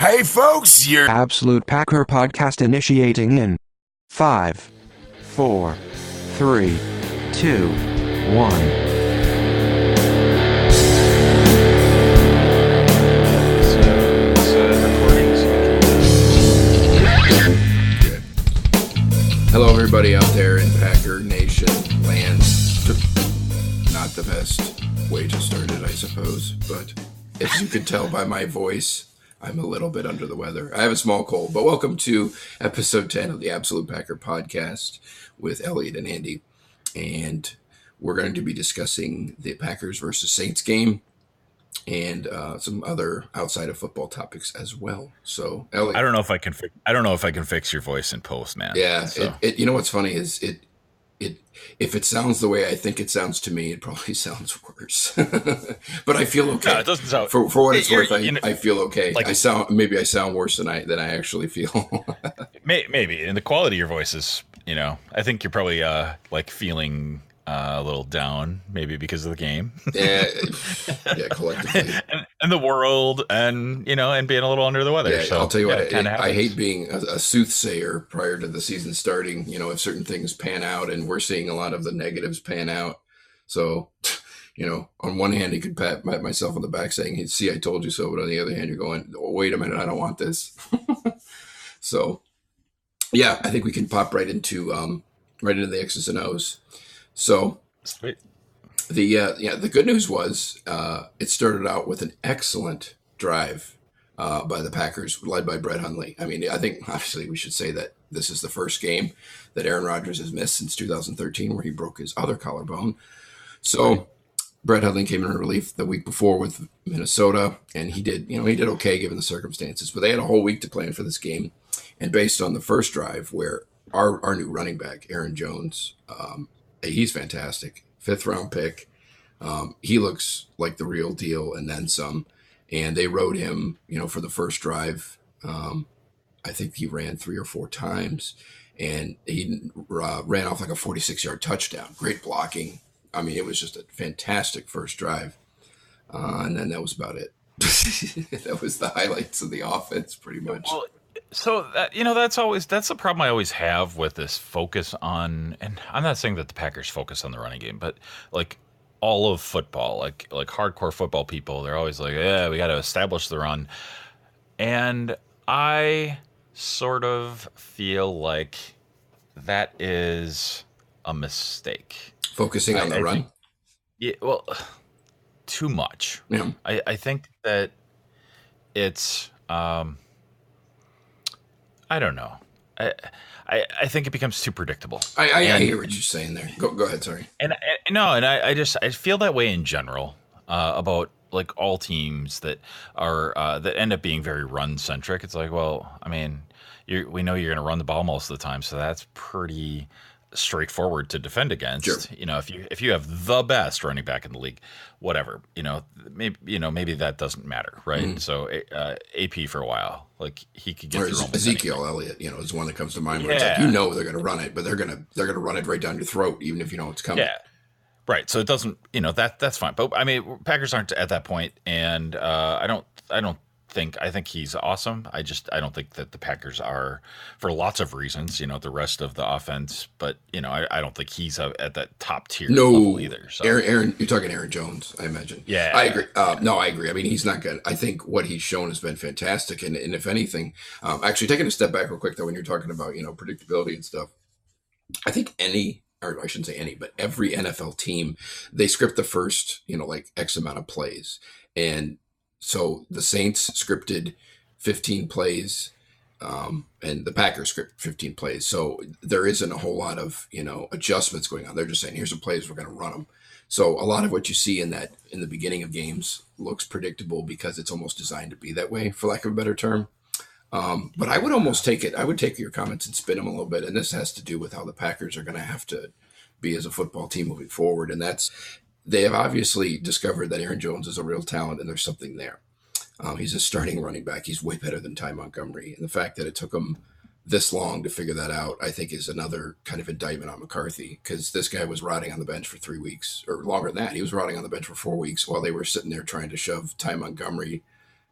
Hey folks, your Absolute Packer podcast initiating in 5, 4, 3, 2, 1. Hello, everybody out there in Packer Nation land. Not the best way to start it, I suppose, but as you can tell by my voice, I'm a little bit under the weather. I have a small cold, but welcome to episode 10 of the Absolute Packer podcast with Elliot and Andy. And we're going to be discussing the Packers versus Saints game and some other outside of football topics as well. So, Elliot, I don't know if I can fix your voice in post, man. yeah, So. you know what's funny is if it sounds the way I think it sounds to me, it probably sounds worse. But I feel okay. No, it doesn't sound. For what it's worth, you know, I feel okay. like- I sound worse than I actually feel. Maybe, and the quality of your voice is, I think you're probably feeling a little down, maybe because of the game. yeah, collectively. and the world, and being a little under the weather. Yeah, so, I'll tell you what, it I hate being a soothsayer prior to the season starting. If certain things pan out, and we're seeing a lot of the negatives pan out. So, on one hand, he could pat myself on the back saying, "Hey, see, I told you so." But on the other hand, you're going, "Oh, wait a minute, I don't want this." So, yeah, I think we can pop right into the X's and O's. So, sweet. The good news was it started out with an excellent drive by the Packers, led by Brett Hundley. I mean, I think obviously we should say that this is the first game that Aaron Rodgers has missed since 2013, where he broke his other collarbone. So Brett Hundley came in relief the week before with Minnesota, and he did okay given the circumstances. But they had a whole week to plan for this game, and based on the first drive, where our new running back Aaron Jones, he's fantastic. 5th round pick. He looks like the real deal and then some. And they rode him, for the first drive. I think he ran 3 or 4 times. And he ran off like a 46-yard touchdown. Great blocking. I mean, it was just a fantastic first drive. And then that was about it. That was the highlights of the offense, pretty much. Well, so that's the problem I always have with this focus on, and I'm not saying that the Packers focus on the running game, but like all of football, like hardcore football people, they're always like, yeah, we got to establish the run. And I sort of feel like that is a mistake. Focusing on the run? Yeah, well, too much. Yeah. I think that it's I don't know. I think it becomes too predictable. I hear what you're saying there. Go ahead. Sorry. And I feel that way in general about like all teams that are that end up being very run centric. It's like, well, I mean, we know you're going to run the ball most of the time, so that's pretty straightforward to defend against. Sure. If you have the best running back in the league, whatever, maybe that doesn't matter, right? Mm-hmm. So AP for a while, like he could get through Ezekiel Elliott, is one that comes to mind. Where it's like, they're going to run it, but they're going to run it right down your throat, even if you know it's coming. Yeah. Right. So it doesn't, that's fine. But I mean, Packers aren't at that point, and I think he's awesome. I don't think that the Packers are, for lots of reasons, the rest of the offense, but I don't think he's at that top tier level either. So Aaron, you're talking Aaron Jones, I imagine. Yeah. I agree. No, I agree. I mean, he's not good. I think what he's shown has been fantastic. And if anything, actually taking a step back real quick though, when you're talking about, predictability and stuff, I think or I shouldn't say any, but every NFL team, they script the first, like X amount of plays. And so the Saints scripted 15 plays, and the Packers script 15 plays. So there isn't a whole lot of, adjustments going on. They're just saying, here's the plays, we're going to run them. So a lot of what you see in the beginning of games looks predictable because it's almost designed to be that way, for lack of a better term. But I would almost take it. I would take your comments and spin them a little bit. And this has to do with how the Packers are going to have to be as a football team moving forward. And they have obviously discovered that Aaron Jones is a real talent and there's something there. He's a starting running back. He's way better than Ty Montgomery. And the fact that it took him this long to figure that out, I think, is another kind of indictment on McCarthy, because this guy was rotting on the bench for 3 weeks, or longer than that. He was rotting on the bench for 4 weeks while they were sitting there trying to shove Ty Montgomery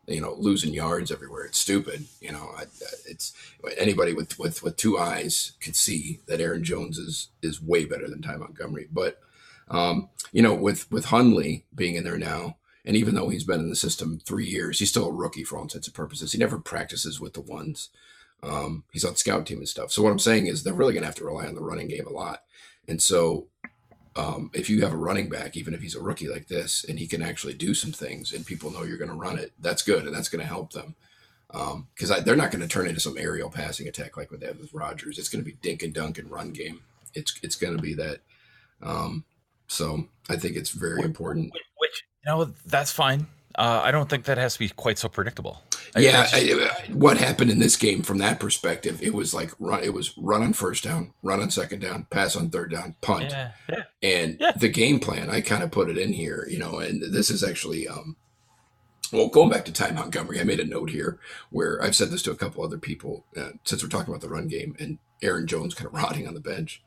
losing yards everywhere. It's stupid. It's anybody with two eyes could see that Aaron Jones is way better than Ty Montgomery. But with Hundley being in there now, and even though he's been in the system 3 years, he's still a rookie for all intents and purposes. He never practices with the ones. He's on scout team and stuff. So what I'm saying is they're really going to have to rely on the running game a lot. And so if you have a running back, even if he's a rookie like this, and he can actually do some things and people know you're going to run it, that's good. And that's going to help them. Because they're not going to turn into some aerial passing attack like what they have with Rodgers. It's going to be dink and dunk and run game. It's going to be that. So I think it's very important. Which that's fine. I don't think that has to be quite so predictable. What happened in this game from that perspective? It was like run on first down, run on second down, pass on third down, punt, and the game plan. I kind of put it in here, and this is actually. Well, going back to Ty Montgomery, I made a note here where I've said this to a couple other people since we're talking about the run game and Aaron Jones kind of rotting on the bench.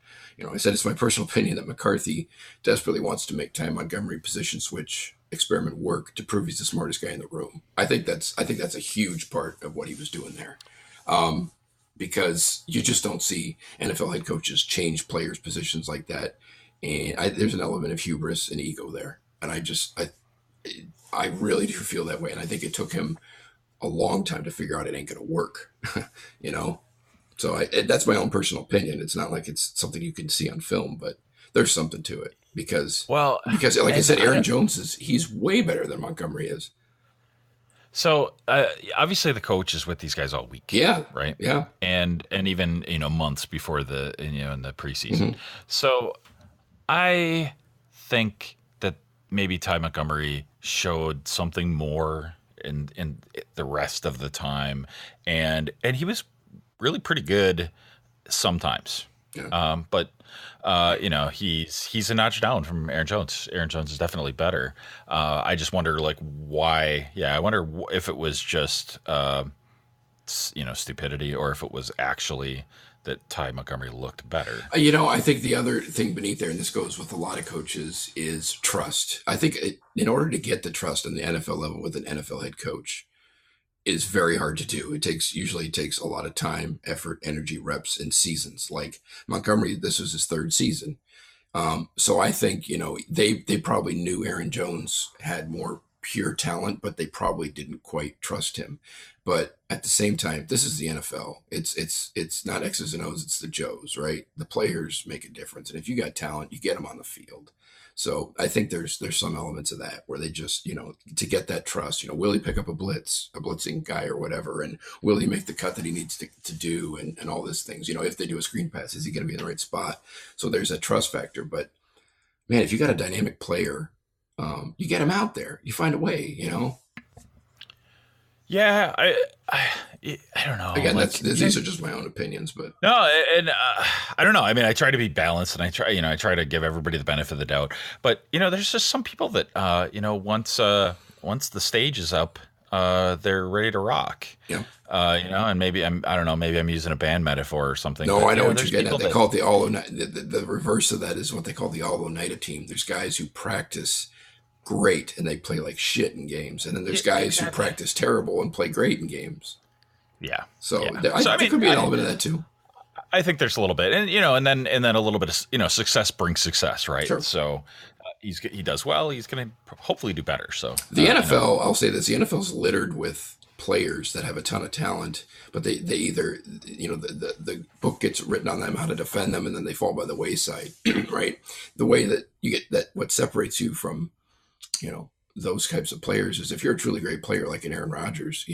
I said it's my personal opinion that McCarthy desperately wants to make Ty Montgomery position switch experiment work to prove he's the smartest guy in the room. I think that's a huge part of what he was doing there, because you just don't see NFL head coaches change players' positions like that, and there's an element of hubris and ego there, and I really do feel that way, and I think it took him a long time to figure out it ain't going to work, So that's my own personal opinion. It's not like it's something you can see on film, but there's something to it because like I said, Aaron Jones he's way better than Montgomery is. So obviously the coach is with these guys all week. Yeah. Right. Yeah. And even, months before in the preseason. Mm-hmm. So I think that maybe Ty Montgomery showed something more in the rest of the time. And he was really pretty good sometimes. Yeah. But he's a notch down from Aaron Jones. Aaron Jones is definitely better. I just wonder why. Yeah, I wonder if it was just stupidity or if it was actually that Ty Montgomery looked better. I think the other thing beneath there, and this goes with a lot of coaches, is trust. I think in order to get the trust on the NFL level with an NFL head coach, is very hard to do. It usually takes a lot of time, effort, energy, reps, and seasons. Like Montgomery, this was his third season. So I think, they probably knew Aaron Jones had more pure talent, but they probably didn't quite trust him. But at the same time, this is the NFL. It's not X's and O's, it's the Joes, right? The players make a difference. And if you got talent, you get them on the field. So I think there's some elements of that where they just, to get that trust, will he pick up a blitzing guy or whatever? And will he make the cut that he needs to do and all these things? If they do a screen pass, is he going to be in the right spot? So there's a trust factor. But man, if you got a dynamic player, you get him out there, you find a way, Yeah, I don't know. Again, these are just my own opinions, but no, and I don't know. I mean, I try to be balanced, and I try to give everybody the benefit of the doubt. But there's just some people that once the stage is up, they're ready to rock. Yeah. And maybe I don't know. Maybe I'm using a band metaphor or something. No, I know what you're getting at. They call it the the reverse of that is what they call the all-o-nighter team. There's guys who practice great and they play like shit in games, and then there's guys who practice terrible and play great in games. Yeah. So I think there could be an element of that too. I think there's a little bit, and and then a little bit of success brings success, right? Sure. So he does well. He's going to hopefully do better. So the NFL, I'll say this: the NFL's littered with players that have a ton of talent, but they either the book gets written on them how to defend them, and then they fall by the wayside, right? The way that you get that, what separates you from those types of players is if you're a truly great player like an Aaron Rodgers,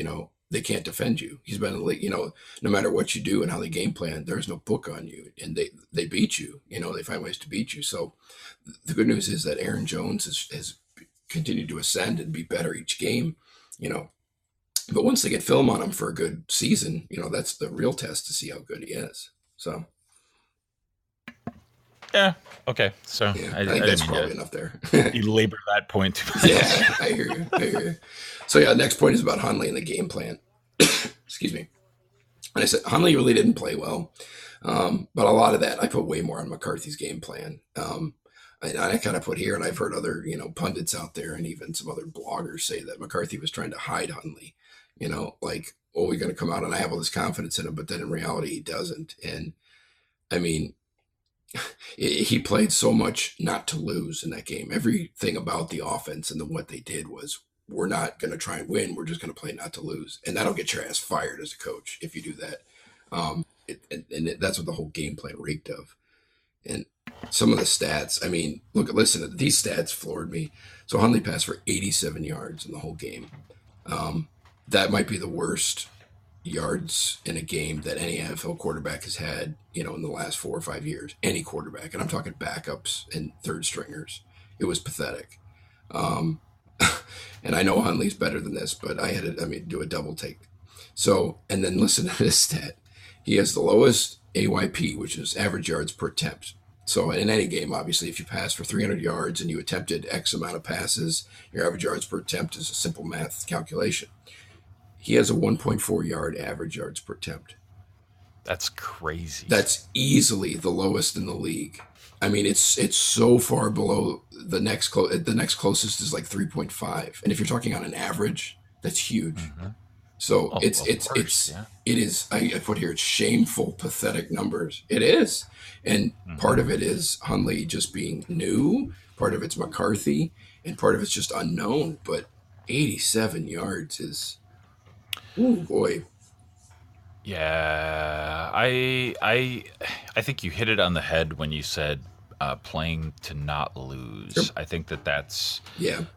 they can't defend you. He's been in the league, no matter what you do and how they game plan, there's no book on you, and they beat you. They find ways to beat you. So the good news is that Aaron Jones has continued to ascend and be better each game, But once they get film on him for a good season, that's the real test to see how good he is. So. Yeah. Okay. So yeah, I think that's probably enough there. You labor that point. Yeah, I hear you. So yeah, next point is about Hundley and the game plan. Excuse me. And I said Hundley really didn't play well, but a lot of that I put way more on McCarthy's game plan. I kind of put here, and I've heard other pundits out there and even some other bloggers say that McCarthy was trying to hide Hundley. like, oh, we're going to come out and I have all this confidence in him, but then in reality he doesn't. And I mean, he played so much not to lose in that game. Everything about the offense and what they did was, we're not going to try and win. We're just going to play not to lose. And that'll get your ass fired as a coach if you do that. That's what the whole game plan reeked of. And some of the stats, I mean, listen, these stats floored me. So Hundley passed for 87 yards in the whole game. That might be the worst yards in a game that any NFL quarterback has had, in the last 4 or 5 years. Any quarterback. And I'm talking backups and third stringers. It was pathetic. And I know Hundley's better than this, but I had to, do a double take. So, and then listen to this stat. He has the lowest AYP, which is average yards per attempt. So in any game, obviously, if you pass for 300 yards and you attempted X amount of passes, your average yards per attempt is a simple math calculation. He has a 1.4 yard average yards per attempt. That's crazy. That's easily the lowest in the league. I mean, it's so far below the next closest is like 3.5. And if you're talking on an average, that's huge. Mm-hmm. So it is, I put here, it's shameful, pathetic numbers. It is. And part of it is Hundley just being new. Part of it's McCarthy and part of it's just unknown, but 87 yards is, oh boy. Yeah. I think you hit it on the head when you said, playing to not lose. Sure. I think that's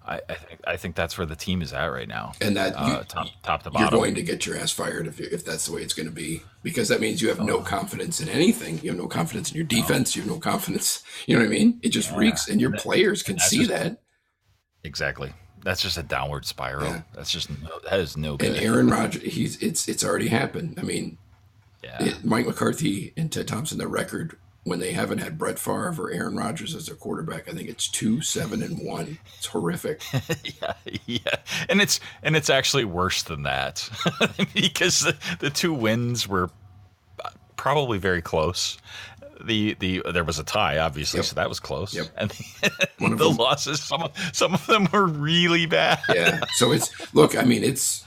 I think that's where the team is at right now. And that top to bottom, you're going to get your ass fired if that's the way it's going to be, because that means you have no confidence in anything. You have no confidence in your defense. You have no confidence. You know what I mean? It just reeks, and your players can see that. Exactly. That's just a downward spiral. Yeah. That is no good. And Aaron Rodgers, it's already happened. I mean, Mike McCarthy and Ted Thompson, their record when they haven't had Brett Favre or Aaron Rodgers as their quarterback, I think it's 2-7-1. It's horrific. yeah, and it's actually worse than that because the 2 wins were probably very close. There was a tie, obviously, so that was close. Yep. And the losses, some of them were really bad. Yeah. So it's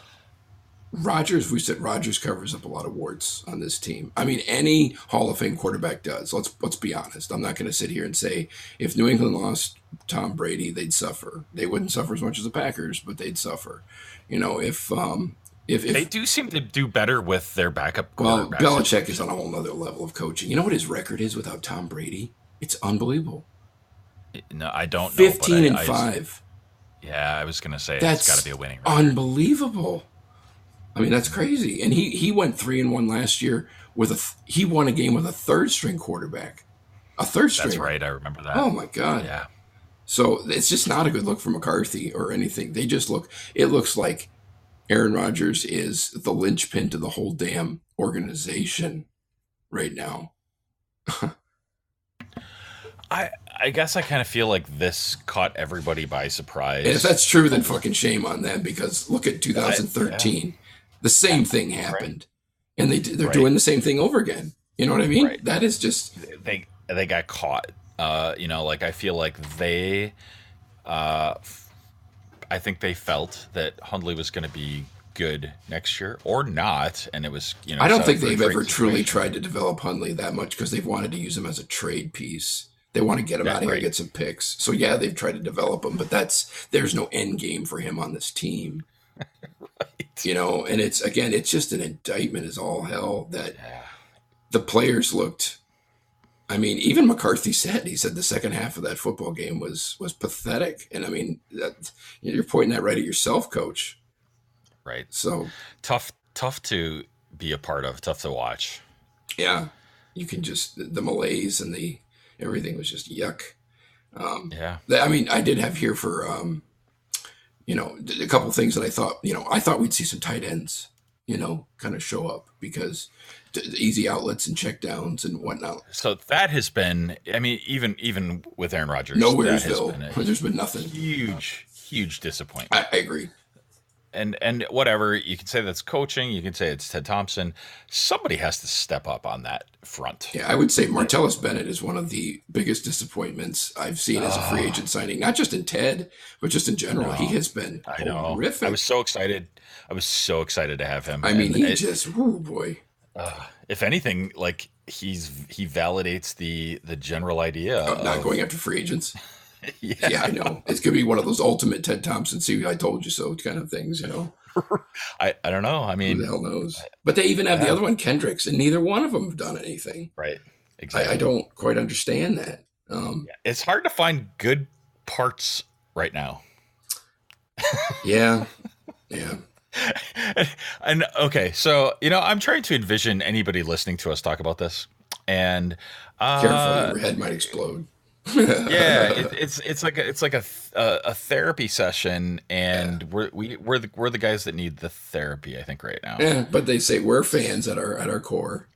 Rodgers. We said Rodgers covers up a lot of warts on this team. I mean, any Hall of Fame quarterback does. Let's be honest. I'm not going to sit here and say if New England lost Tom Brady, they'd suffer. They wouldn't suffer as much as the Packers, but they'd suffer. If they do seem to do better with their backup quarterbacks. Well, Belichick is on a whole nother level of coaching. You know what his record is without Tom Brady? It's unbelievable. No, I don't know. 15-5. Yeah, I was going to say it's got to be a winning record. Unbelievable. I mean, that's crazy. And he went 3-1 last year he won a game with a third string quarterback. A third string. That's right. I remember that. Oh my God. Yeah. So it's just not a good look for McCarthy or anything. It looks like Aaron Rodgers is the linchpin to the whole damn organization right now. I guess I kind of feel like this caught everybody by surprise. And if that's true, then fucking shame on them, because look at 2013. Yeah. The same thing happened, and they're doing the same thing over again. You know what I mean? Right. That is just they got caught. I feel like they, I think they felt that Hundley was going to be good next year or not, and it was I don't think they've ever truly tried to develop Hundley that much, because they've wanted to use him as a trade piece. They want to get him out of here and get some picks. So yeah, they've tried to develop him, but there's no end game for him on this team. Right. And it's just an indictment as all hell that the players looked. I mean, even McCarthy said the second half of that football game was pathetic. And I mean, you're pointing that right at yourself, Coach. Right. So tough to be a part of, tough to watch. Yeah. You can just, the malaise and everything was just yuck. I mean, I did have here for, a couple of things that I thought we'd see some tight ends, kind of show up, because the easy outlets and check downs and whatnot. So that has been, I mean, even with Aaron Rodgers, Nowheresville, there's been nothing. Huge disappointment. I agree. and whatever, you can say that's coaching, you can say it's Ted Thompson. Somebody has to step up on that front. Yeah, I would say Martellus Bennett is one of the biggest disappointments I've seen as a free agent signing, not just in Ted, but just in general. He has been horrific. I was so excited. I was so excited to have him. I mean, oh boy. If anything, like he validates the general idea of not going after free agents. Yeah, I know. It's going to be one of those ultimate Ted Thompson, see, I told you so kind of things, I don't know. I mean, who the hell knows? But they even have the other one, Kendricks, and neither one of them have done anything. Right. Exactly. I don't quite understand that. It's hard to find good parts right now. Yeah. And okay, so I'm trying to envision anybody listening to us talk about this, and careful, your head might explode. Yeah, it's like a therapy session, and we're the guys that need the therapy, I think, right now. Yeah, but they say we're fans at our core.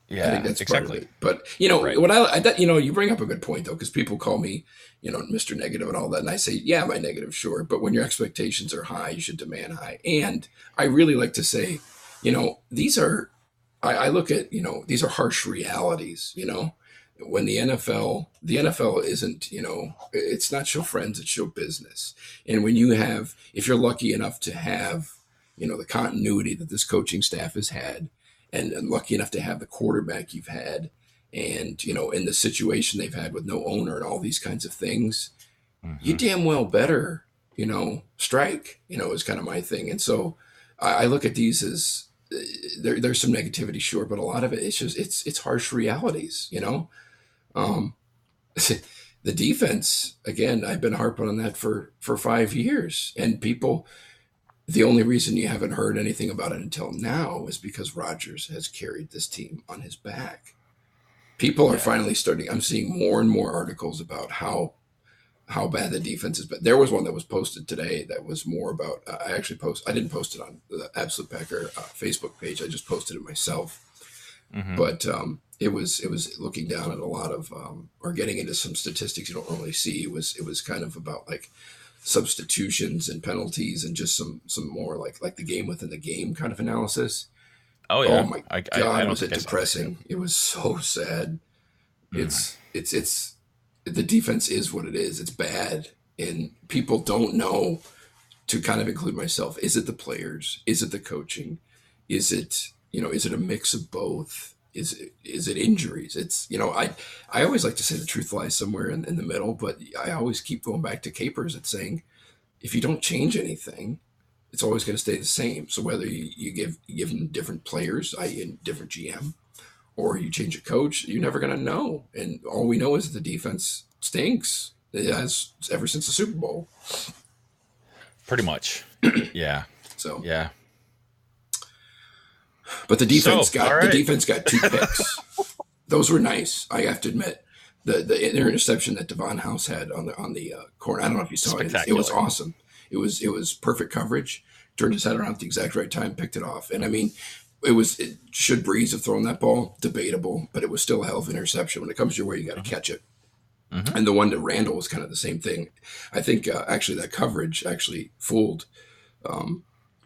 Yeah, I think that's exactly. Part of it. But right. what you bring up a good point though, because people call me Mr. Negative and all that, and I say, yeah, my negative, sure, but when your expectations are high, you should demand high. And I really like to say, these are, I look at these are harsh realities. When the NFL isn't, it's not show friends, it's show business. And when if you're lucky enough to have, the continuity that this coaching staff has had, and lucky enough to have the quarterback you've had, and, in the situation they've had with no owner and all these kinds of things, you damn well better, strike, is kind of my thing. And so I look at these as there's some negativity, sure, but a lot of it, it's just, it's harsh realities, the defense, again, I've been harping on that for 5 years, and the only reason you haven't heard anything about it until now is because Rodgers has carried this team on his back. People are finally I'm seeing more and more articles about how bad the defense is. But there was one that was posted today that was more about, I didn't post it on the Absolute Packer Facebook page. I just posted it myself. Mm-hmm. But it was looking down at a lot of, or getting into some statistics you don't normally see. It was kind of about like substitutions and penalties and just some more like the game within the game kind of analysis. Oh yeah. Oh my God, was it depressing? It was so sad. Mm. It's the defense is what it is. It's bad. And people don't know, to kind of include myself. Is it the players? Is it the coaching? Is it a mix of both? Is it injuries? It's, I always like to say the truth lies somewhere in the middle, but I always keep going back to Capers and saying, if you don't change anything, it's always going to stay the same. So whether you give them different players, i.e. a different GM, or you change a coach, you're never going to know. And all we know is that the defense stinks. It has ever since the Super Bowl. Pretty much. Yeah. So, yeah. But the defense got 2 picks. Those were nice. I have to admit, the interception that Devon House had on the corner. I don't know if you saw it. It was awesome. It was perfect coverage. Turned his head around at the exact right time, picked it off. And I mean, it should Breeze have thrown that ball? Debatable, but it was still a hell of an interception. When it comes your way, you got to catch it. Mm-hmm. And the one to Randall was kind of the same thing. I think actually that coverage actually fooled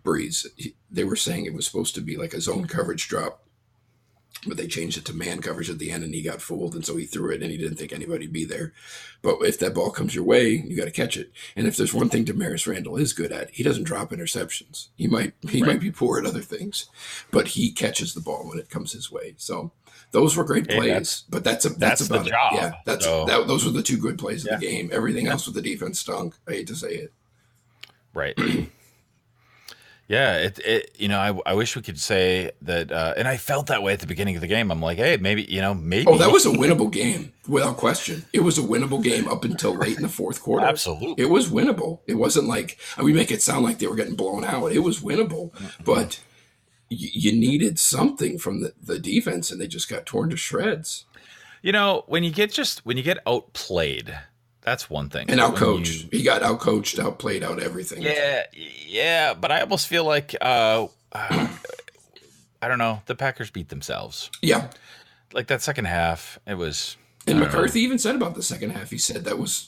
Breeze. They were saying it was supposed to be like a zone coverage drop, but they changed it to man coverage at the end, and he got fooled, and so he threw it, and he didn't think anybody'd be there. But if that ball comes your way, you got to catch it. And if there's one thing Damaris Randall is good at, he doesn't drop interceptions. He might be poor at other things, but he catches the ball when it comes his way. So those were great plays, but that's about the job. Yeah, those were the 2 good plays of the game. Everything else with the defense stunk. I hate to say it. Right. Yeah, I wish we could say that, and I felt that way at the beginning of the game. I'm like, hey, maybe. Oh, that was a winnable game, without question. It was a winnable game up until late in the fourth quarter. Absolutely. It was winnable. It wasn't like, we make it sound like they were getting blown out. It was winnable, but you needed something from the defense, and they just got torn to shreds. When you get outplayed, that's one thing. And outcoached. He got outcoached, outplayed, out everything. Yeah. But I almost feel like, I don't know, the Packers beat themselves. Yeah. Like that second half, it was And McCarthy even said about the second half, he said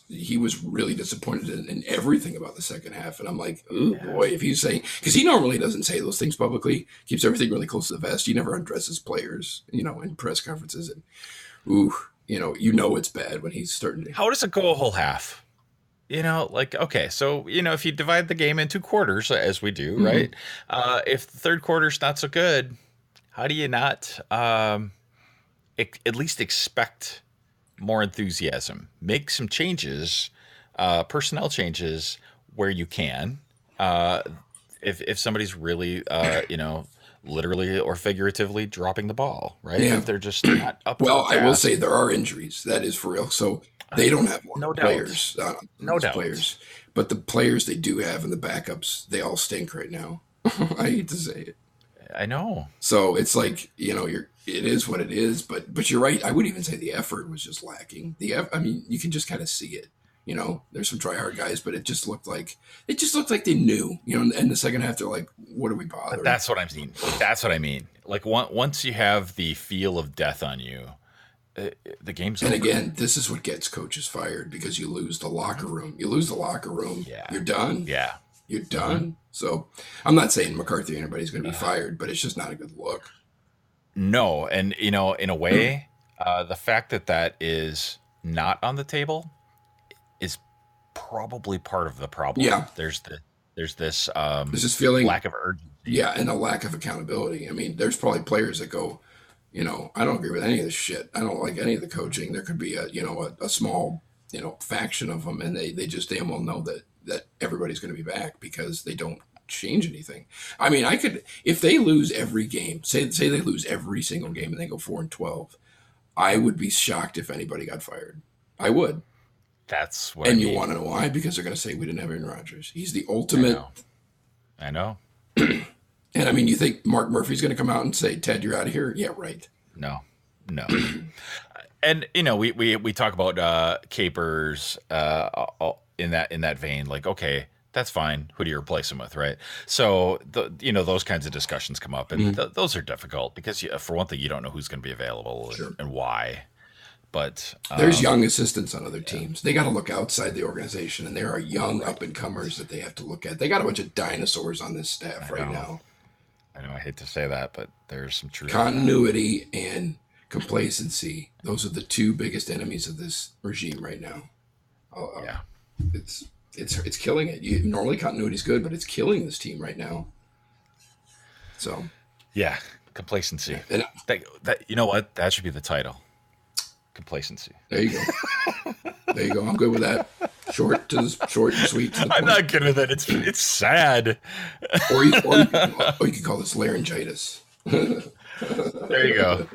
he was really disappointed in everything about the second half. And I'm like, oh boy, if he's saying, because he normally doesn't say those things publicly, keeps everything really close to the vest. He never undresses players, in press conferences. And it's bad when he's starting to. How does it go a whole half? Okay, so, if you divide the game into quarters, as we do, right? If the third quarter's not so good, how do you not at least expect more enthusiasm? Make some changes, personnel changes where you can. If somebody's really, literally or figuratively dropping the ball, right? Yeah. If they're just not up. Well, I will say there are injuries. That is for real. So they don't have no players. No doubt. Players. But the players they do have and the backups, they all stink right now. I hate to say it. I know. So it's like, it is what it is. But you're right. I would even say the effort was just lacking. You can just kind of see it. There's some try hard guys, but it just looked like they knew. And the second half, they're like, "What are we bothering?" That's what I'm seeing. That's what I mean. Like once you have the feel of death on you, the game's over. And again, this is what gets coaches fired, because you lose the locker room. Yeah. You're done. Yeah. You're done. So I'm not saying McCarthy or anybody's going to be fired, but it's just not a good look. No, and in a way, the fact that is not on the table is probably part of the problem. Yeah. There's this There's this feeling, lack of urgency. Yeah, and a lack of accountability. I mean, there's probably players that go, I don't agree with any of this shit. I don't like any of the coaching. There could be a small, faction of them, and they just damn well know that everybody's going to be back because they don't change anything. I mean, if they lose every game, say they lose every single game and they go 4-12, I would be shocked if anybody got fired. I would. That's what. And you want to know why? Because they're going to say we didn't have Aaron Rodgers. He's the ultimate. I know. And I mean, you think Mark Murphy's going to come out and say, "Ted, you're out of here"? Yeah, right. No. And we talk about capers in that vein. Like, okay, that's fine. Who do you replace him with, right? So those kinds of discussions come up, and those are difficult because for one thing, you don't know who's going to be available and why. But there's young assistants on other teams. They got to look outside the organization, and there are young up and comers that they have to look at. They got a bunch of dinosaurs on this staff right now. I know I hate to say that, but there's some truth. Continuity and complacency. Those are the two biggest enemies of this regime right now. It's killing it. Normally continuity is good, but it's killing this team right now. So yeah, complacency. And you know what? That should be the title. Complacency. There you go. I'm good with that. Short and sweet. I'm not good with it. It's sad. Or you could call this laryngitis. There you go.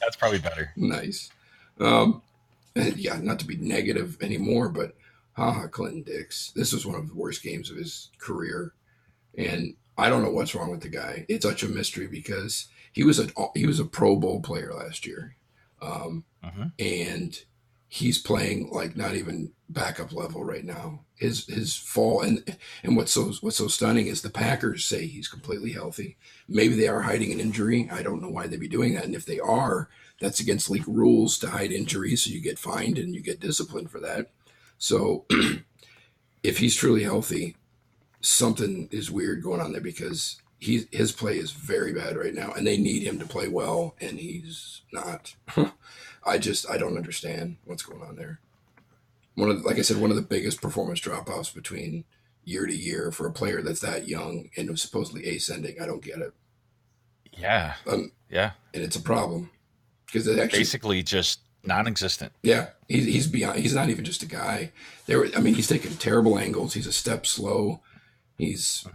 That's probably better. Nice. Not to be negative anymore, but Clinton Dix. This was one of the worst games of his career, and I don't know what's wrong with the guy. It's such a mystery because he was a Pro Bowl player last year. And he's playing like not even backup level right now. His fall and what's so stunning is the Packers say he's completely healthy. Maybe they are hiding an injury. I don't know why they'd be doing that. And if they are, that's against league rules to hide injuries. So you get fined and you get disciplined for that. So if he's truly healthy, something is weird going on there because his play is very bad right now, and they need him to play well, and he's not. I don't understand what's going on there. Like I said, one of the biggest performance drop-offs between year to year for a player that's that young and was supposedly ascending. I don't get it. Yeah. Yeah. And it's a problem because it actually basically just non-existent. Yeah. He's beyond. He's not even just a guy. He's taking terrible angles. He's a step slow. He's.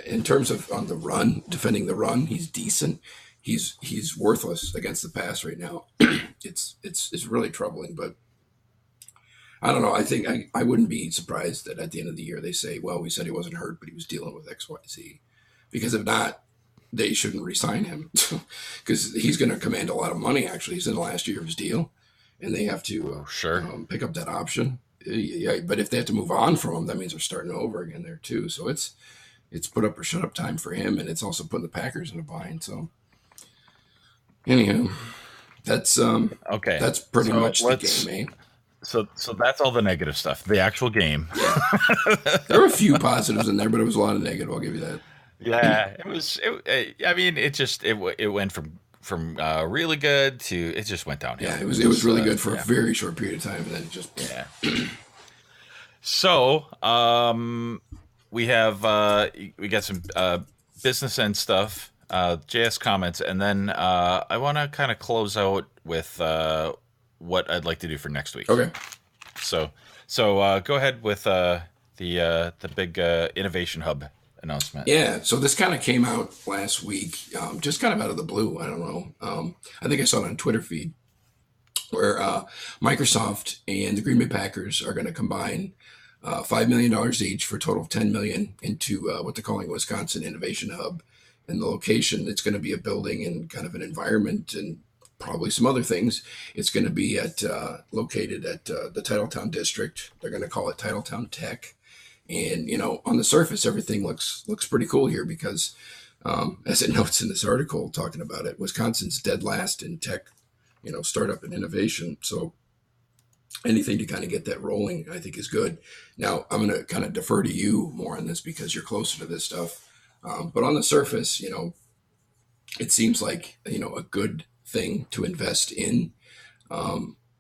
In terms of on the run, defending the run, he's decent. He's worthless against the pass right now. It's really troubling, but I don't know. I think I wouldn't be surprised that at the end of the year they say, well, we said he wasn't hurt, but he was dealing with X, Y, Z. Because if not, they shouldn't re-sign him because he's going to command a lot of money. Actually, he's in the last year of his deal, and they have to pick up that option. Yeah, but if they have to move on from him, that means they're starting over again there too. So it's put up or shut up time for him, and it's also putting the Packers in a bind. So anyhow, That's Okay. that's pretty So much the game, eh? so that's all the negative stuff. The actual game. Yeah. There were a few positives in there, but it was a lot of negative. I'll give you that. Yeah, it was. I mean, it went from really good to it just went downhill. Yeah, it was really good for a yeah. very short period of time, and then it just Yeah. So, we have we got some business end stuff, JS comments, and then I want to kind of close out with what I'd like to do for next week. okay. So go ahead with the big innovation hub announcement. Yeah, so this kind of came out last week, just kind of out of the blue. I don't know. I think I saw it on Twitter feed where Microsoft and the Green Bay Packers are going to combine $5 million each for a total of $10 million into what they're calling Wisconsin Innovation Hub. And the location, it's going to be a building and kind of an environment and probably some other things. It's going to be located at the Titletown district. They're going to call it Titletown Tech. And, on the surface, everything looks pretty cool here because, as it notes in this article talking about it, Wisconsin's dead last in tech, startup and innovation. So anything to kind of get that rolling, I think is good. Now, I'm going to kind of defer to you more on this because you're closer to this stuff. But on the surface, it seems like, a good thing to invest in.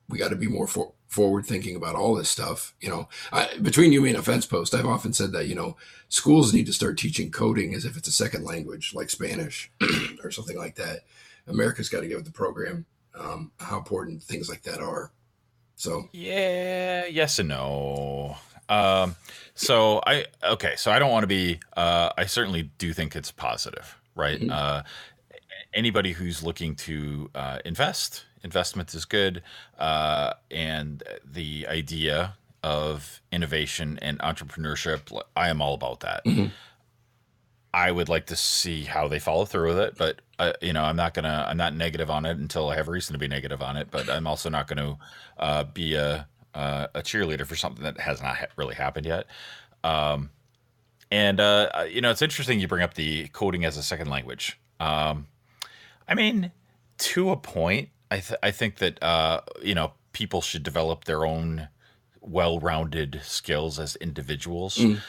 We got to be more forward thinking about all this stuff. Between you and a fence post, I've often said that, schools need to start teaching coding as if it's a second language, like Spanish or something like that. America's got to get with the program, how important things like that are. So, Yeah, yes and no. So I don't want to be. I certainly do think it's positive, right? Mhm. Anybody who's looking to investment is good, and the idea of innovation and entrepreneurship, I am all about that. Mhm. I would like to see how they follow through with it, but I'm not negative on it until I have a reason to be negative on it. But I'm also not going to be a cheerleader for something that has not really happened yet. And it's interesting you bring up the coding as a second language. I mean, to a point, I think that people should develop their own well-rounded skills as individuals. Mm.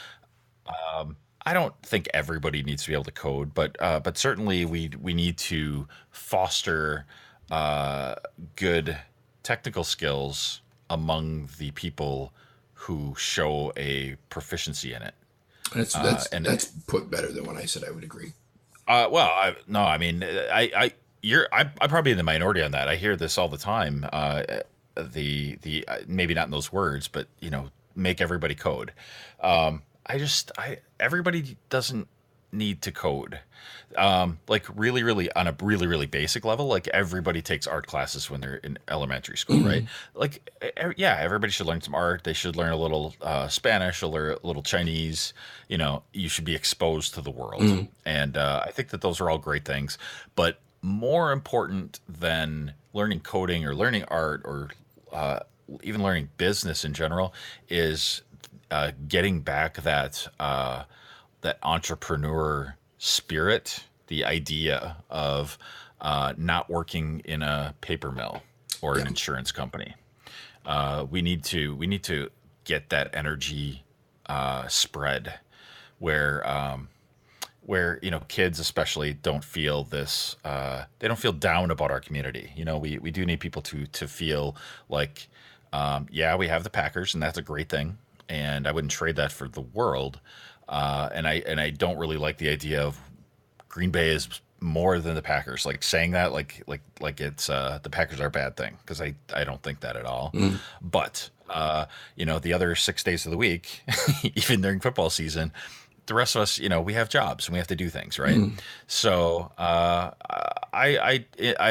I don't think everybody needs to be able to code, but certainly we need to foster good technical skills among the people who show a proficiency in it. That's put better than when I said I would agree. I'm probably in the minority on that. I hear this all the time. The maybe not in those words, but make everybody code. Everybody doesn't need to code. Like really on a really basic level, like everybody takes art classes when they're in elementary school, right? Like, yeah, everybody should learn some art. They should learn a little Spanish, a little Chinese. You should be exposed to the world. And I think that those are all great things. But more important than learning coding or learning art or even learning business in general is getting back that entrepreneur spirit, the idea of not working in a paper mill or an insurance company. We need to get that energy spread where kids especially don't feel this. They don't feel down about our community. We do need people to feel like we have the Packers and that's a great thing. And I wouldn't trade that for the world. And I don't really like the idea of Green Bay is more than the Packers. Like saying that like it's the Packers are a bad thing because I don't think that at all. But the other 6 days of the week, even during football season, the rest of us, we have jobs and we have to do things, right? So I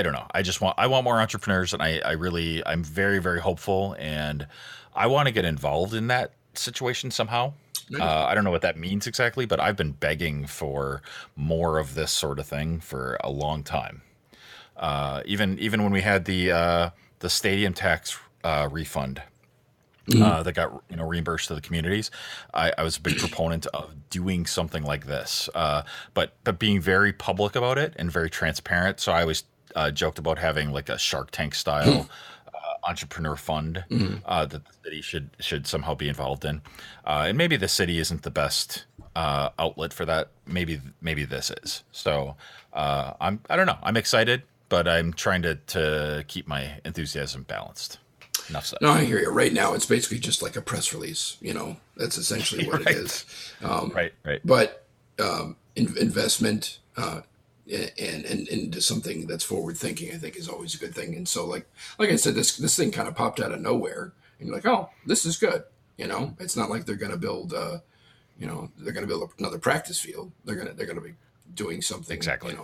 don't know. I want more entrepreneurs, and I'm very, very hopeful, and I want to get involved in that situation somehow. I don't know what that means exactly, but I've been begging for more of this sort of thing for a long time. Even when we had the stadium tax refund that got reimbursed to the communities, I was a big proponent of doing something like this, but being very public about it and very transparent. So joked about having like a Shark Tank style entrepreneur fund that the city should somehow be involved in, and maybe the city isn't the best outlet for that. Maybe this is. So I don't know. I'm excited, but I'm trying to keep my enthusiasm balanced. Enough said. No, I hear you. Right now, it's basically just like a press release. That's essentially what it is. Right. But investment and into something that's forward thinking, I think, is always a good thing. And so, like I said, this thing kind of popped out of nowhere, and you're like, oh, this is good. It's not like they're going to build, they're going to build another practice field. They're going to be doing something exactly.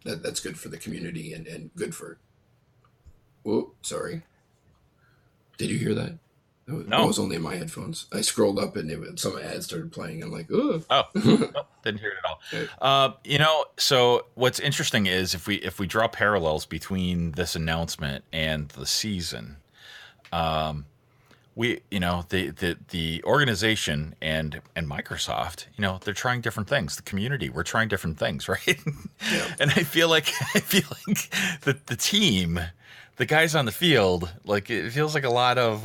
That's good for the community and good for. Whoa, sorry. Did you hear that? No. It was only in my headphones. I scrolled up and some ads started playing. I'm like, oh. Nope, didn't hear it at all. So what's interesting is if we draw parallels between this announcement and the season, the organization and Microsoft, they're trying different things. The community, we're trying different things, right? Yeah. And I feel like the team, the guys on the field, like it feels like a lot of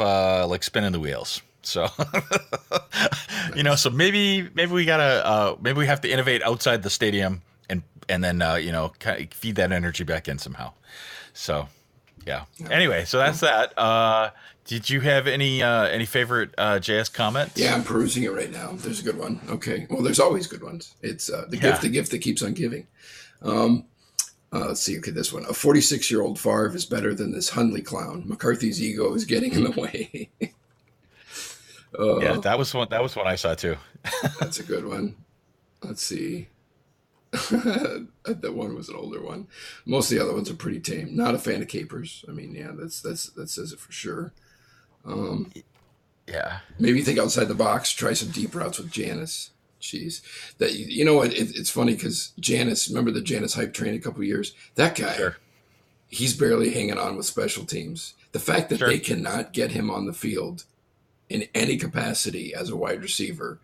like spinning the wheels. So, so maybe we gotta maybe we have to innovate outside the stadium and then kind of feed that energy back in somehow. So, yeah. Anyway, so that's that. Did you have any favorite JS comments? Yeah, I'm perusing it right now. There's a good one. Okay. Well, there's always good ones. It's the gift that keeps on giving. Let's see. Okay, this one. A 46-year-old Favre is better than this Hundley clown. McCarthy's ego is getting in the way. Yeah, that was one I saw too. That's a good one. Let's see. That one was an older one. Most of the other ones are pretty tame. Not a fan of capers. I mean, yeah, that says it for sure. Yeah. Maybe think outside the box. Try some deep routes with Janice. Jeez, that it's funny because Janice. Remember the Janice hype train a couple of years? That guy, sure. He's barely hanging on with special teams. The fact that they cannot get him on the field in any capacity as a wide receiver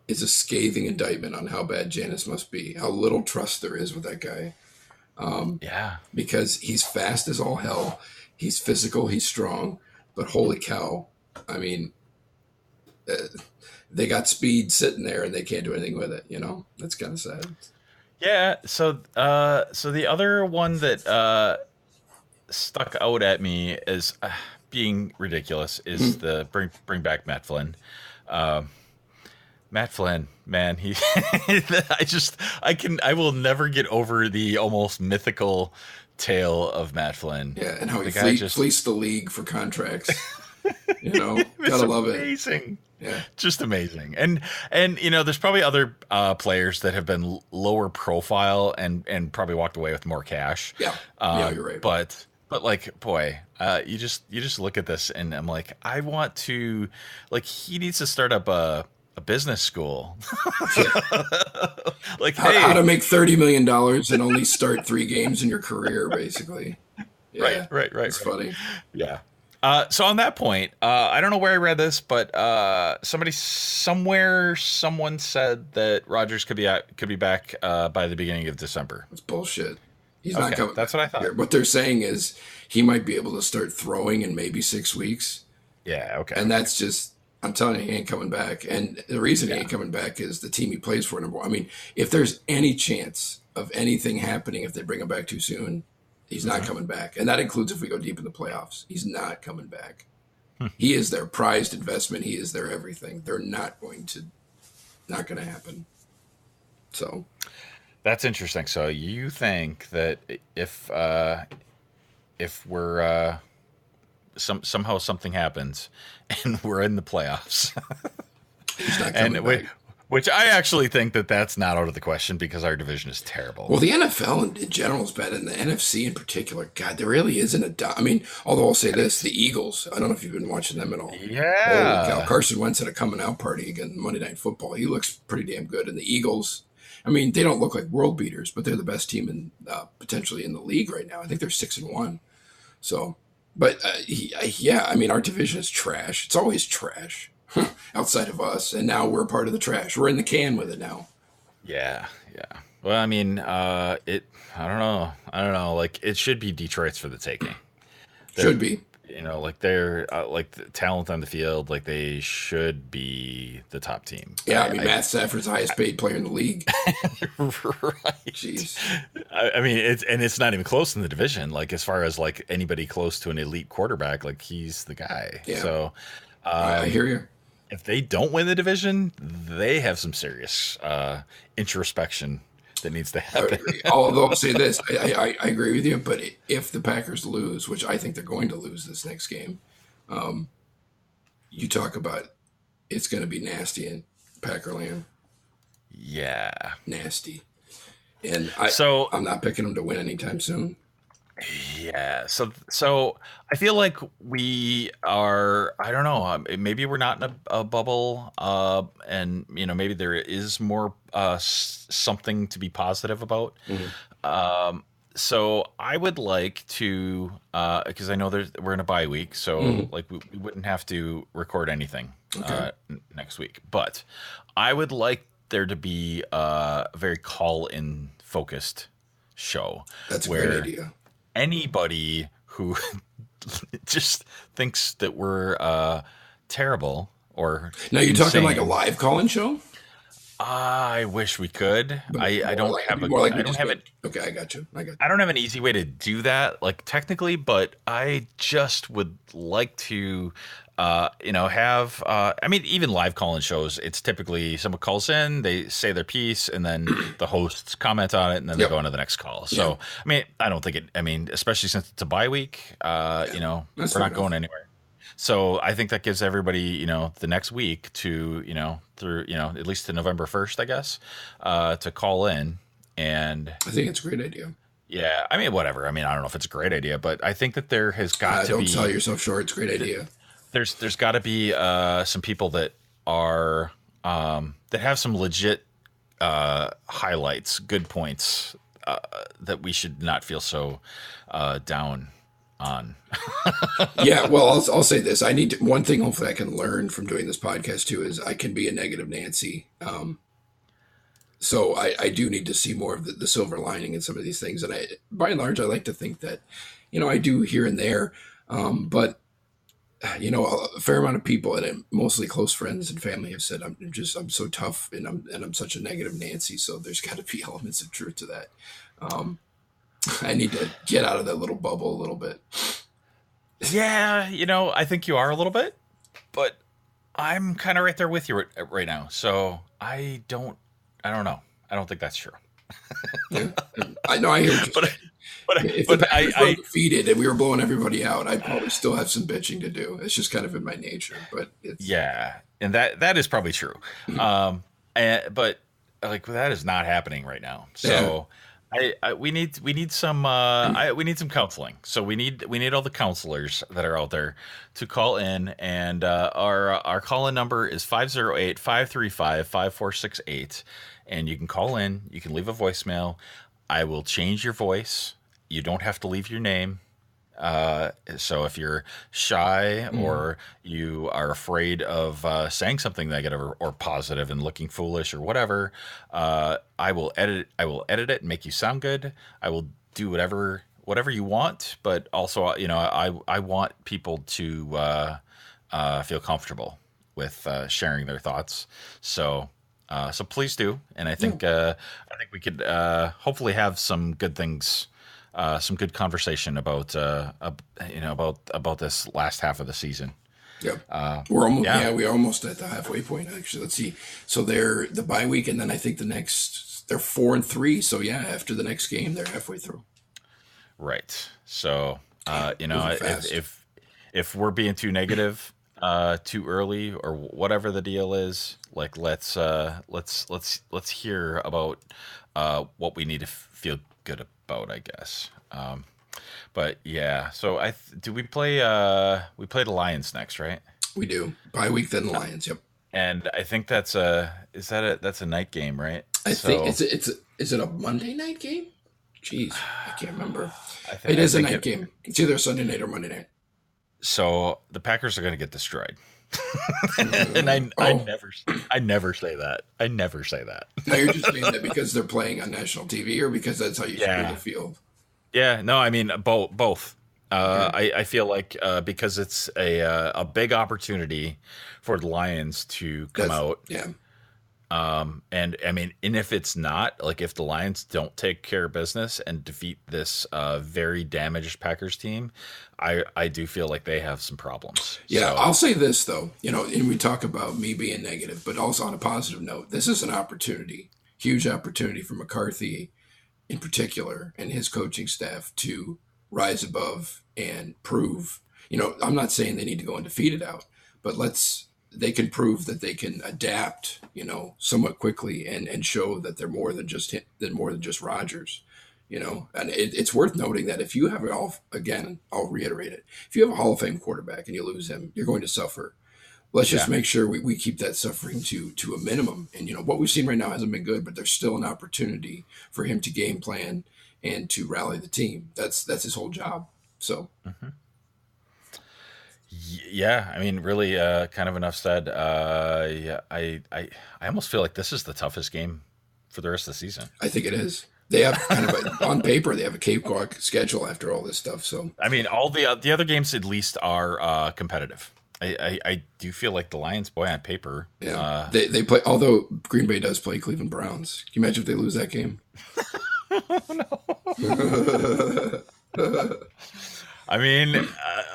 is a scathing indictment on how bad Janice must be. How little trust there is with that guy. Because he's fast as all hell. He's physical. He's strong. But holy cow! I mean. They got speed sitting there and they can't do anything with it. That's kind of sad. Yeah. So the other one that stuck out at me as being ridiculous is the bring back Matt Flynn. Matt Flynn, man, I will never get over the almost mythical tale of Matt Flynn. Yeah, and how he fleeced the league for contracts. Gotta love it. Amazing. Yeah. Just amazing. And there's probably other players that have been lower profile and probably walked away with more cash. Yeah. You're right. But like, boy, you just look at this and I'm like, I want to, like, he needs to start up a business school. Like, how to make $30 million and only start 3 games in your career, basically. Yeah. Right. It's funny. Yeah. So on that point, I don't know where I read this, but someone said that Rodgers could be back by the beginning of December. It's bullshit. He's not coming. That's what I thought. What they're saying is he might be able to start throwing in maybe 6 weeks. Yeah. Okay. And that's just, I'm telling you, he ain't coming back. And the reason he ain't coming back is the team he plays for. Number one. I mean, if there's any chance of anything happening if they bring him back too soon, he's not coming back. And that includes if we go deep in the playoffs. He's not coming back. He is their prized investment. He is their everything. They're not going to happen. So that's interesting. So you think that if we're somehow something happens and we're in the playoffs, he's not coming back. Which I actually think that's not out of the question because our division is terrible. Well, the NFL in general is bad, and the NFC in particular. God, there really isn't I mean, although I'll say this, the Eagles, I don't know if you've been watching them at all. Yeah. Holy cow. Carson Wentz at a coming out party against Monday Night Football. He looks pretty damn good. And the Eagles, I mean, they don't look like world beaters, but they're the best team in potentially in the league right now. I think they're 6-1. So, but I mean, our division is trash. It's always trash. Outside of us, and now we're part of the trash. We're in the can with it now. Yeah. Well, I mean, it. I don't know. Like it should be Detroit's for the taking. Should be. Like they're like the talent on the field, like they should be the top team. Yeah, I mean, Matt Stafford's the highest paid player in the league. Right. Jeez. I mean, it's not even close in the division. Like as far as like anybody close to an elite quarterback, like he's the guy. Yeah. So I hear you. if they don't win the division, they have some serious introspection that needs to happen. Although I'll say this, I agree with you, but if the Packers lose, which I think they're going to lose this next game, you talk about it's going to be nasty in Packerland. Yeah. Nasty. And I'm not picking them to win anytime soon. Yeah. So I feel like we are, I don't know, maybe we're not in a bubble, and maybe there is more something to be positive about. Mm-hmm. So I would like to, because I know we're in a bye week, so like we wouldn't have to record anything next week, but I would like there to be a very call-in focused show. That's a great idea. Anybody who just thinks that we're terrible or now you're insane. talking like a live call-in show. I wish we could. I don't have it. Okay, I got you. I don't have an easy way to do that, like technically, but I just would like to, have. I mean, even live call-in shows, it's typically someone calls in, they say their piece, and then the hosts comment on it, and then they go on to the next call. So, I mean, I don't think it. I mean, especially since it's a bye week, we're not going anywhere. So I think that gives everybody, the next week to, through, at least to November 1st, I guess, to call in. And I think it's a great idea. Yeah. I mean, whatever. I mean, I don't know if it's a great idea, but I think that there has got to be. Don't sell yourself short. It's a great idea. There's got to be some people that are, that have some legit highlights, good points that we should not feel so down on. Yeah, well, I'll say this. I need one thing. Hopefully, I can learn from doing this podcast too. Is I can be a negative Nancy. So I do need to see more of the silver lining in some of these things. And by and large, I like to think that, I do here and there. But a fair amount of people and mostly close friends and family have said I'm so tough and I'm such a negative Nancy. So there's got to be elements of truth to that. I need to get out of that little bubble a little bit. Yeah, I think you are a little bit, but I'm kind of right there with you right now. So I don't know. I don't think that's true. Yeah. I know. I hear you. If the Packers were defeated and we were blowing everybody out, I'd probably still have some bitching to do. It's just kind of in my nature. But yeah, and that is probably true. But like that is not happening right now. So. We need some counseling. So we need all the counselors that are out there to call in, and our call-in number is 508-535-5468, and you can call in, you can leave a voicemail. I will change your voice. You don't have to leave your name. So if you're shy or you are afraid of saying something negative or positive and looking foolish or whatever, I will edit it and make you sound good. I will do whatever you want, but also, I want people to feel comfortable with sharing their thoughts. So please do. And I think we could hopefully have some good things. Some good conversation about this last half of the season. Yep. We're almost we're almost at the halfway point. Actually, let's see. So they're the bye week, and then I think they're 4-3. So yeah, after the next game, they're halfway through. Right. So if we're being too negative too early or whatever the deal is, like let's hear about what we need to feel good about, I guess. But yeah, so we play the Lions next, right? We do. Bye week, then the Lions. Yep. And I think that's a night game, right? I think is it a Monday night game? Jeez, I can't remember. It is a night game. It's either Sunday night or Monday night. So the Packers are going to get destroyed. And I never say that. I never say that. Now you're just saying that because they're playing on national TV, or because that's how you feel the field? Yeah, no, I mean both. I feel like because it's a big opportunity for the Lions to come out. Yeah. And I mean, and if it's not, like, if the Lions don't take care of business and defeat this very damaged Packers team, I do feel like they have some problems. Yeah, So, I'll say this though, and we talk about me being negative, but also on a positive note, this is an opportunity, huge opportunity for McCarthy in particular and his coaching staff to rise above and prove, I'm not saying they need to go undefeated out, but they can prove that they can adapt, somewhat quickly and show that they're more than just Rodgers, and it's worth noting that if you have I'll reiterate it. If you have a Hall of Fame quarterback and you lose him, you're going to suffer. Let's just make sure we keep that suffering to a minimum. And, what we've seen right now hasn't been good, but there's still an opportunity for him to game plan and to rally the team. That's his whole job. So. Mm-hmm. Yeah, I mean, really, kind of enough said. Yeah, I almost feel like this is the toughest game for the rest of the season. I think it is. They have kind of on paper, they have a cakewalk schedule after all this stuff. So I mean, all the other games at least are competitive. I do feel like the Lions, boy, on paper. Yeah, they play. Although Green Bay does play Cleveland Browns. Can you imagine if they lose that game? No. I mean,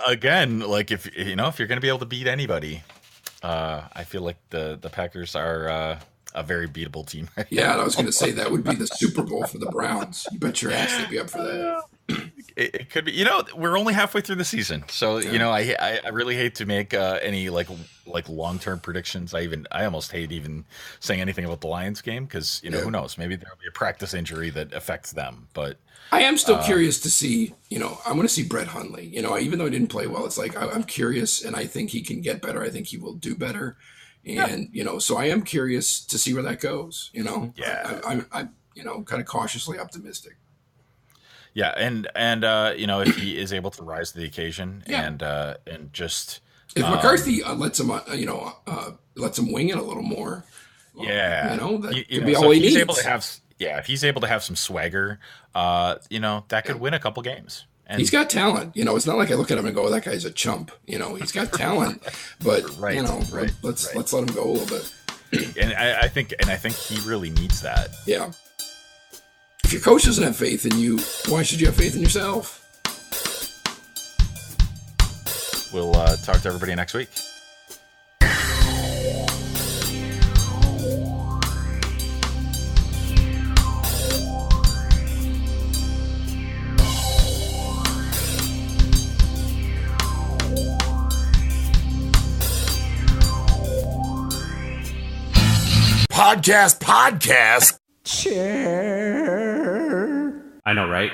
again, like if you're going to be able to beat anybody, I feel like the Packers are a very beatable team. Right Yeah, now. and I was going to say that would be the Super Bowl for the Browns. You bet your ass they'd be up for that. It could be. We're only halfway through the season, so I really hate to make any like long-term predictions. I almost hate even saying anything about the Lions game because who knows? Maybe there'll be a practice injury that affects them, but. I am still curious to see, I want to see Brett Hundley. Even though he didn't play well, it's like I'm curious, and I think he can get better. I think he will do better, and so I am curious to see where that goes. Yeah, I'm kind of cautiously optimistic. Yeah, and if he is able to rise to the occasion and just if McCarthy lets him wing it a little more, that could be all he needs. If he's able to have some swagger, that could win a couple games. And he's got talent. It's not like I look at him and go, "That guy's a chump." He's got talent, but let's let him go a little bit. And I think he really needs that. Yeah. If your coach doesn't have faith in you, why should you have faith in yourself? We'll talk to everybody next week. Podcast. Chair. I know, right?